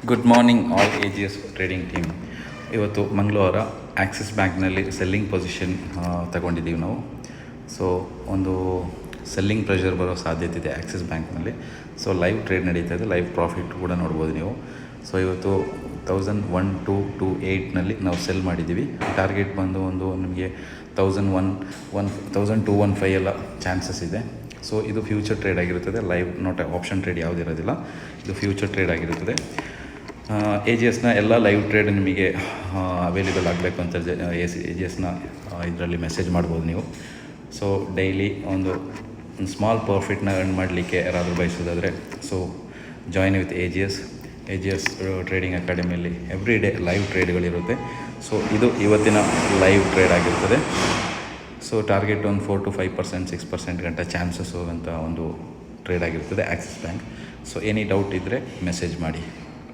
Good morning all AGS trading team. ಇವತ್ತು ಮಂಗಳವಾರ Axis ಬ್ಯಾಂಕ್ನಲ್ಲಿ ಸೆಲ್ಲಿಂಗ್ ಪೊಸಿಷನ್ ತಗೊಂಡಿದ್ದೀವಿ ನಾವು. ಸೊ ಒಂದು ಸೆಲ್ಲಿಂಗ್ ಪ್ರೆಷರ್ ಬರೋ ಸಾಧ್ಯತೆ ಇದೆ ಆಕ್ಸಿಸ್ ಬ್ಯಾಂಕ್ನಲ್ಲಿ. ಸೊ ಲೈವ್ ಟ್ರೇಡ್ ನಡೀತಾ ಇದೆ, ಲೈವ್ ಪ್ರಾಫಿಟ್ ಕೂಡ ನೋಡ್ಬೋದು ನೀವು. ಸೊ ಇವತ್ತು 1128ನಲ್ಲಿ ನಾವು ಸೆಲ್ ಮಾಡಿದ್ದೀವಿ. ಟಾರ್ಗೆಟ್ ಬಂದು ನಿಮಗೆ 1215 ಎಲ್ಲ ಚಾನ್ಸಸ್ ಇದೆ. ಸೊ ಇದು ಫ್ಯೂಚರ್ ಟ್ರೇಡ್ ಆಗಿರುತ್ತದೆ, ಲೈವ್ ನಾಟ್ ಆಪ್ಷನ್ ಟ್ರೇಡ್ ಯಾವುದಿರೋದಿಲ್ಲ, ಇದು ಫ್ಯೂಚರ್ ಟ್ರೇಡ್ ಆಗಿರುತ್ತದೆ. AGSನ ಎಲ್ಲ ಲೈವ್ ಟ್ರೇಡ್ ನಿಮಗೆ ಅವೈಲೇಬಲ್ ಆಗಬೇಕು ಅಂತ AGSನ ಇದರಲ್ಲಿ ಮೆಸೇಜ್ ಮಾಡ್ಬೋದು ನೀವು. ಸೊ ಡೈಲಿ ಒಂದು ಸ್ಮಾಲ್ ಪ್ರಾಫಿಟ್ನ ಅರ್ನ್ ಮಾಡಲಿಕ್ಕೆ ಯಾರಾದರೂ ಬಯಸೋದಾದರೆ so join with AGS trading ಅಕಾಡೆಮಿಯಲ್ಲಿ ಎವ್ರಿ ಡೇ ಲೈವ್ ಟ್ರೇಡ್ಗಳಿರುತ್ತೆ. ಸೊ ಇದು ಇವತ್ತಿನ ಲೈವ್ ಟ್ರೇಡ್ ಆಗಿರ್ತದೆ. ಸೊ ಟಾರ್ಗೆಟ್ ಒಂದು 4 to 5%, 6% ಗಂಟ ಚಾನ್ಸಸ್ ಹೋಗೋಂಥ ಒಂದು ಟ್ರೇಡ್ ಆಗಿರ್ತದೆ Axis bank. So any doubt ಇದ್ದರೆ ಮೆಸೇಜ್ ಮಾಡಿ.